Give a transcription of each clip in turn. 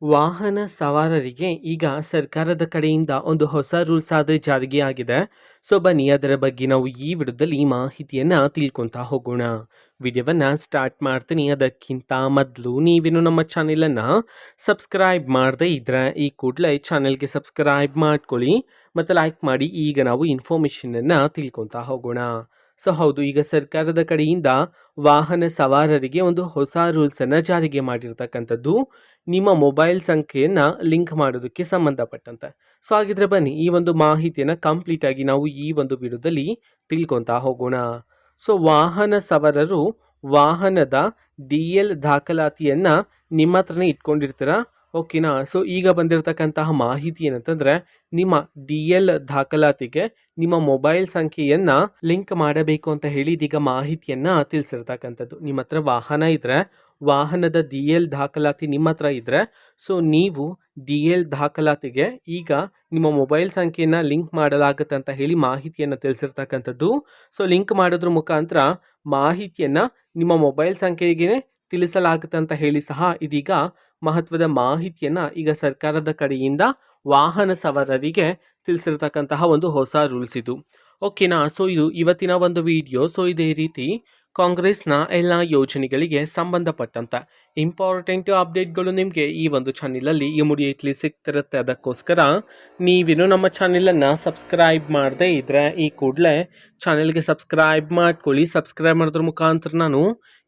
ವಾಹನ ಸವಾರರಿಗೆ ಈಗ ಸರ್ಕಾರದ ಕಡೆಯಿಂದ ಒಂದು ಹೊಸ ರೂಲ್ಸ್ ಆದರೆ ಜಾರಿಗೆ ಆಗಿದೆ. ಸೊ ಬನ್ನಿ ಅದರ ಬಗ್ಗೆ ನಾವು ಈ ವಿಡಿಯೋದಲ್ಲಿ ಮಾಹಿತಿಯನ್ನ ತಿಳ್ಕೊಂತಾ ಹೋಗೋಣ. ವಿಡಿಯೋವನ್ನ ಸ್ಟಾರ್ಟ್ ಮಾಡ್ತೀನಿ. ಅದಕ್ಕಿಂತ ಮೊದಲು ನೀವೇನು ನಮ್ಮ ಚಾನೆಲನ್ನು ಸಬ್ಸ್ಕ್ರೈಬ್ ಮಾಡದೇ ಇದ್ರೆ ಈ ಕೂಡಲೇ ಚಾನೆಲ್ಗೆ ಸಬ್ಸ್ಕ್ರೈಬ್ ಮಾಡ್ಕೊಳ್ಳಿ ಮತ್ತು ಲೈಕ್ ಮಾಡಿ. ಈಗ ನಾವು ಇನ್ಫಾರ್ಮೇಷನನ್ನು ತಿಳ್ಕೊತಾ ಹೋಗೋಣ. ಸೊ ಹೌದು, ಈಗ ಸರ್ಕಾರದ ಕಡೆಯಿಂದ ವಾಹನ ಸವಾರರಿಗೆ ಒಂದು ಹೊಸ ರೂಲ್ಸನ್ನು ಜಾರಿಗೆ ಮಾಡಿರ್ತಕ್ಕಂಥದ್ದು, ನಿಮ್ಮ ಮೊಬೈಲ್ ಸಂಖ್ಯೆಯನ್ನು ಲಿಂಕ್ ಮಾಡೋದಕ್ಕೆ ಸಂಬಂಧಪಟ್ಟಂತೆ. ಸೊ ಹಾಗಿದ್ರೆ ಬನ್ನಿ ಈ ಒಂದು ಮಾಹಿತಿಯನ್ನು ಕಂಪ್ಲೀಟ್ ಆಗಿ ನಾವು ಈ ಒಂದು ವಿಡಿಯೋದಲ್ಲಿ ತಿಳ್ಕೊತಾ ಹೋಗೋಣ. ಸೊ ವಾಹನ ಸವಾರರು ವಾಹನದ DL ದಾಖಲಾತಿಯನ್ನು ನಿಮ್ಮ ಹತ್ರನೇ ಇಟ್ಕೊಂಡಿರ್ತೀರ, ಓಕೆನಾ. ಸೊ ಈಗ ಬಂದಿರತಕ್ಕಂತಹ ಮಾಹಿತಿ ಏನಂತಂದರೆ, ನಿಮ್ಮ DL ದಾಖಲಾತಿಗೆ ನಿಮ್ಮ ಮೊಬೈಲ್ ಸಂಖ್ಯೆಯನ್ನು ಲಿಂಕ್ ಮಾಡಬೇಕು ಅಂತ ಹೇಳಿ ಇದೀಗ ಮಾಹಿತಿಯನ್ನು ತಿಳಿಸಿರ್ತಕ್ಕಂಥದ್ದು. ನಿಮ್ಮ ಹತ್ರ ವಾಹನ ಇದ್ದರೆ, ವಾಹನದ DL ದಾಖಲಾತಿ ನಿಮ್ಮ ಹತ್ರ ಇದ್ದರೆ, ಸೊ ನೀವು DL ದಾಖಲಾತಿಗೆ ಈಗ ನಿಮ್ಮ ಮೊಬೈಲ್ ಸಂಖ್ಯೆಯನ್ನು ಲಿಂಕ್ ಮಾಡಲಾಗುತ್ತೆ ಅಂತ ಹೇಳಿ ಮಾಹಿತಿಯನ್ನು ತಿಳಿಸಿರ್ತಕ್ಕಂಥದ್ದು. ಸೊ ಲಿಂಕ್ ಮಾಡೋದ್ರ ಮುಖಾಂತರ ಮಾಹಿತಿಯನ್ನು ನಿಮ್ಮ ಮೊಬೈಲ್ ಸಂಖ್ಯೆಗೆ ತಿಳಿಸಲಾಗುತ್ತೆ ಅಂತ ಹೇಳಿ ಸಹ ಇದೀಗ ಮಹತ್ವದ ಮಾಹಿತಿಯನ್ನು ಈಗ ಸರ್ಕಾರದ ಕಡೆಯಿಂದ ವಾಹನ ಸವಾರರಿಗೆ ತಿಳಿಸಿರ್ತಕ್ಕಂತಹ ಒಂದು ಹೊಸ ರೂಲ್ಸ್ ಇದು, ಓಕೆನಾ. ಸೊ ಇದು ಇವತ್ತಿನ ಒಂದು ವಿಡಿಯೋ. ಸೊ ಇದೇ ರೀತಿ ಕಾಂಗ್ರೆಸ್ನ ಎಲ್ಲ ಯೋಜನೆಗಳಿಗೆ ಸಂಬಂಧಪಟ್ಟಂತ ಇಂಪಾರ್ಟೆಂಟ್ ಅಪ್ಡೇಟ್ಗಳು ನಿಮಗೆ ಈ ಒಂದು ಚಾನೆಲಲ್ಲಿ ಇಮಿಡಿಯೇಟ್ಲಿ ಸಿಗ್ತಿರುತ್ತೆ. ಅದಕ್ಕೋಸ್ಕರ ನೀವೇನು ನಮ್ಮ ಚಾನೆಲನ್ನು ಸಬ್ಸ್ಕ್ರೈಬ್ ಮಾಡದೇ ಇದ್ದರೆ ಈ ಕೂಡಲೇ ಚಾನೆಲ್ಗೆ ಸಬ್ಸ್ಕ್ರೈಬ್ ಮಾಡ್ಕೊಳ್ಳಿ. ಸಬ್ಸ್ಕ್ರೈಬ್ ಮಾಡೋದ್ರ ಮುಖಾಂತರ ನಾನು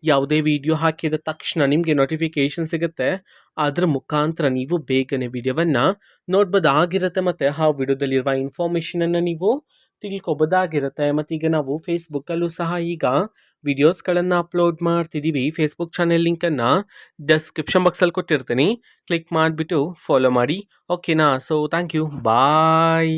ಯಾವುದೇ ವಿಡಿಯೋ ಹಾಕಿದ ತಕ್ಷಣ ನಿಮಗೆ ನೋಟಿಫಿಕೇಶನ್ ಸಿಗುತ್ತೆ. ಅದರ ಮುಖಾಂತರ ನೀವು ಬೇಗನೆ ವಿಡಿಯೋವನ್ನು ನೋಡ್ಬೋದಾಗಿರುತ್ತೆ ಮತ್ತು ಆ ವಿಡಿಯೋದಲ್ಲಿರುವ ಇನ್ಫಾರ್ಮೇಷನನ್ನು ನೀವು ತಿಳ್ಕೊಬೋದಾಗಿರುತ್ತೆ. ಮತ್ತು ಈಗ ನಾವು ಫೇಸ್ಬುಕ್ಕಲ್ಲೂ ಸಹ ಈಗ ವಿಡಿಯೋಸ್ಗಳನ್ನು ಅಪ್ಲೋಡ್ ಮಾಡ್ತಿದ್ದೀವಿ. ಫೇಸ್ಬುಕ್ ಚಾನೆಲ್ ಲಿಂಕನ್ನು ಡಿಸ್ಕ್ರಿಪ್ಷನ್ ಬಾಕ್ಸಲ್ಲಿ ಕೊಟ್ಟಿರ್ತೀನಿ, ಕ್ಲಿಕ್ ಮಾಡಿಬಿಟ್ಟು ಫಾಲೋ ಮಾಡಿ, ಓಕೆನಾ. So thank you, bye.